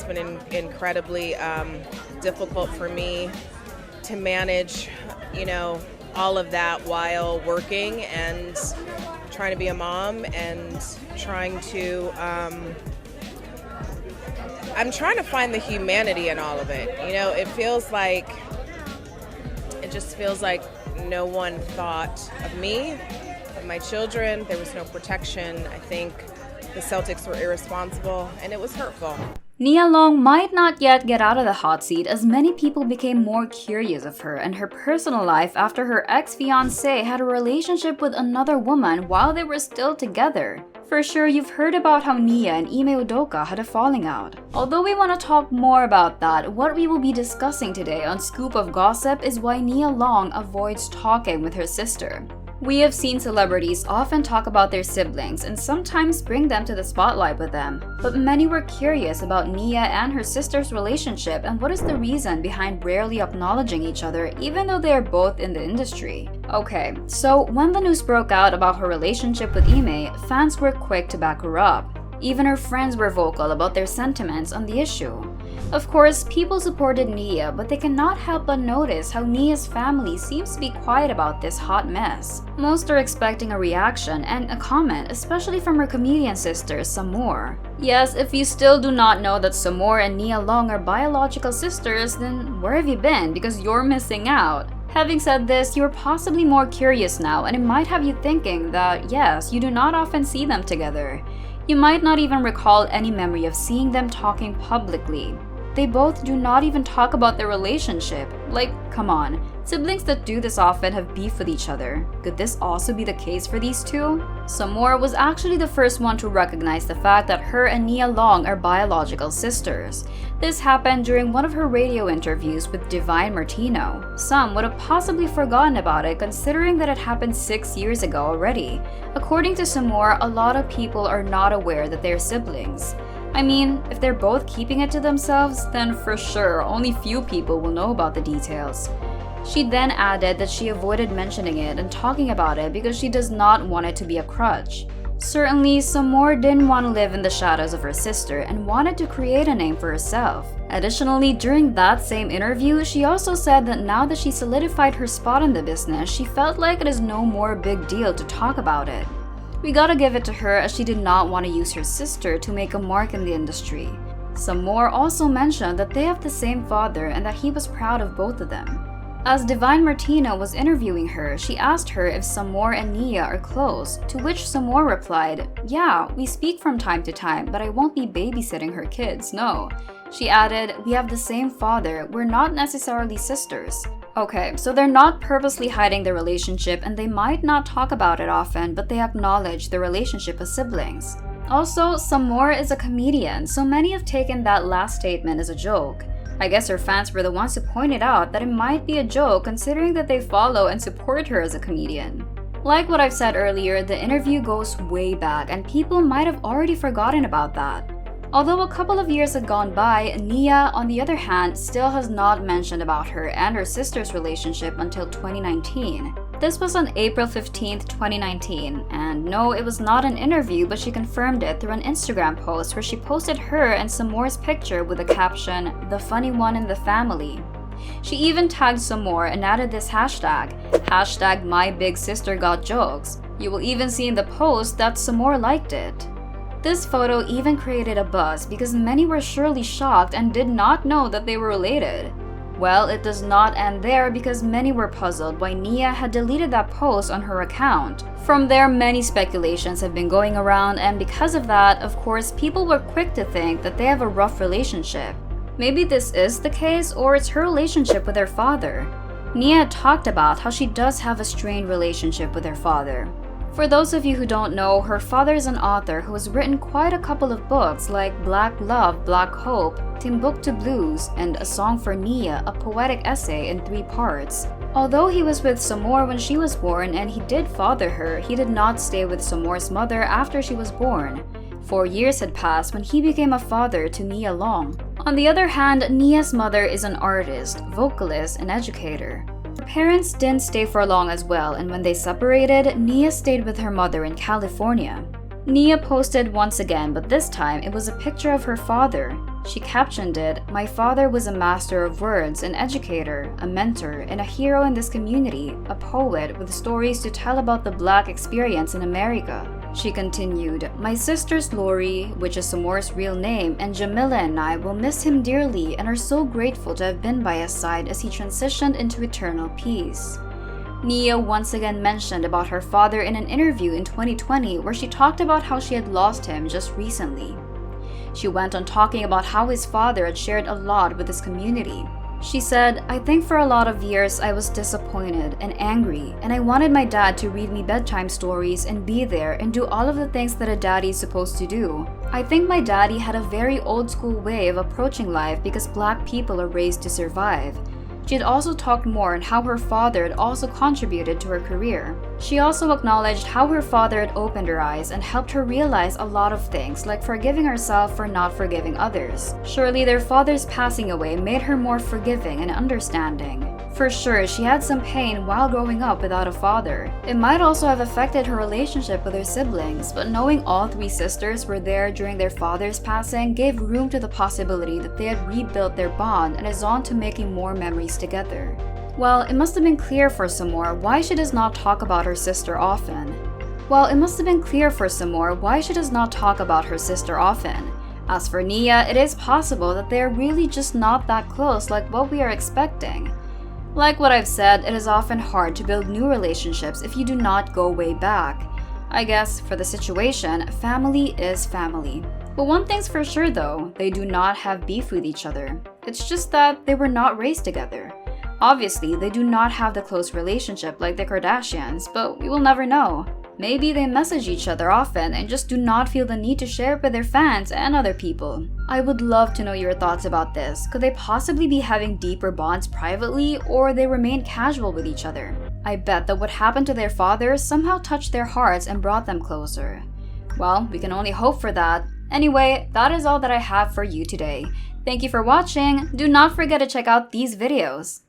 been incredibly difficult for me to manage, all of that while working and trying to be a mom and trying to, I'm trying to find the humanity in all of it. It just feels like no one thought of me, of my children. There was no protection. I think the Celtics were irresponsible and it was hurtful. Nia Long might not yet get out of the hot seat as many people became more curious of her and her personal life after her ex-fiancé had a relationship with another woman while they were still together. For sure, you've heard about how Nia and Ime Udoka had a falling out. Although we want to talk more about that, what we will be discussing today on Scoop of Gossip is why Nia Long avoids talking with her sister. We have seen celebrities often talk about their siblings and sometimes bring them to the spotlight with them, but many were curious about Nia and her sister's relationship and what is the reason behind rarely acknowledging each other even though they are both in the industry. Okay, so when the news broke out about her relationship with Ime, fans were quick to back her up. Even her friends were vocal about their sentiments on the issue. Of course, people supported Nia, but they cannot help but notice how Nia's family seems to be quiet about this hot mess. Most are expecting a reaction and a comment, especially from her comedian sister, Sommore. Yes, if you still do not know that Sommore and Nia Long are biological sisters, then where have you been? Because you're missing out. Having said this, you're possibly more curious now, and it might have you thinking that yes, you do not often see them together. You might not even recall any memory of seeing them talking publicly. They both do not even talk about their relationship. Like, come on. Siblings that do this often have beef with each other. Could this also be the case for these two? Sommore was actually the first one to recognize the fact that her and Nia Long are biological sisters. This happened during one of her radio interviews with Divine Martino. Some would have possibly forgotten about it considering that it happened 6 years ago already. According to Sommore, a lot of people are not aware that they're siblings. I mean, if they're both keeping it to themselves, then for sure, only few people will know about the details. She then added that she avoided mentioning it and talking about it because she does not want it to be a crutch. Certainly, Sommore didn't want to live in the shadows of her sister and wanted to create a name for herself. Additionally, during that same interview, she also said that now that she solidified her spot in the business, she felt like it is no more a big deal to talk about it. We gotta give it to her as she did not want to use her sister to make a mark in the industry. Sommore also mentioned that they have the same father and that he was proud of both of them. As Divine Martino was interviewing her, she asked her if Sommore and Nia are close, to which Sommore replied, "Yeah, we speak from time to time, but I won't be babysitting her kids, no." She added, "We have the same father, we're not necessarily sisters." Okay, so they're not purposely hiding their relationship and they might not talk about it often, but they acknowledge the relationship as siblings. Also, Sommore is a comedian, so many have taken that last statement as a joke. I guess her fans were the ones who pointed out that it might be a joke considering that they follow and support her as a comedian. Like what I've said earlier, the interview goes way back and people might have already forgotten about that. Although a couple of years had gone by, Nia, on the other hand, still has not mentioned about her and her sister's relationship until 2019. This was on April 15th, 2019, and no, it was not an interview, but she confirmed it through an Instagram post where she posted her and Sommore's picture with the caption, "The funny one in the family." She even tagged Sommore and added this hashtag, #MyBigSisterGotJokes. You will even see in the post that Sommore liked it. This photo even created a buzz because many were surely shocked and did not know that they were related. Well, it does not end there because many were puzzled why Nia had deleted that post on her account. From there, many speculations have been going around, and because of that, of course, people were quick to think that they have a rough relationship. Maybe this is the case, or it's her relationship with her father. Nia talked about how she does have a strained relationship with her father. For those of you who don't know, her father is an author who has written quite a couple of books like Black Love, Black Hope, Timbuktu Blues, and A Song for Nia, a poetic essay in 3 parts. Although he was with Sommore when she was born and he did father her, he did not stay with Sommore's mother after she was born. 4 years had passed when he became a father to Nia Long. On the other hand, Nia's mother is an artist, vocalist, and educator. Her parents didn't stay for long as well, and when they separated, Nia stayed with her mother in California. Nia posted once again, but this time it was a picture of her father. She captioned it, "My father was a master of words, an educator, a mentor, and a hero in this community, a poet with stories to tell about the Black experience in America." She continued, "My sisters Lori, which is Sommore's real name, and Jamila and I will miss him dearly and are so grateful to have been by his side as he transitioned into eternal peace." Nia once again mentioned about her father in an interview in 2020 where she talked about how she had lost him just recently. She went on talking about how his father had shared a lot with his community. She said, "I think for a lot of years I was disappointed and angry, and I wanted my dad to read me bedtime stories and be there and do all of the things that a daddy is supposed to do. I think my daddy had a very old school way of approaching life because Black people are raised to survive." She had also talked more on how her father had also contributed to her career. She also acknowledged how her father had opened her eyes and helped her realize a lot of things, like forgiving herself for not forgiving others. Surely their father's passing away made her more forgiving and understanding. For sure, she had some pain while growing up without a father. It might also have affected her relationship with her siblings, but knowing all three sisters were there during their father's passing gave room to the possibility that they had rebuilt their bond and is on to making more memories together. Well, it must have been clear for Sommore why she does not talk about her sister often. As for Nia, it is possible that they are really just not that close like what we are expecting. Like what I've said, it is often hard to build new relationships if you do not go way back. I guess, for the situation, family is family. But one thing's for sure though, they do not have beef with each other. It's just that they were not raised together. Obviously, they do not have the close relationship like the Kardashians, but we will never know. Maybe they message each other often and just do not feel the need to share it with their fans and other people. I would love to know your thoughts about this. Could they possibly be having deeper bonds privately, or they remain casual with each other? I bet that what happened to their fathers somehow touched their hearts and brought them closer. Well, we can only hope for that. Anyway, that is all that I have for you today. Thank you for watching. Do not forget to check out these videos.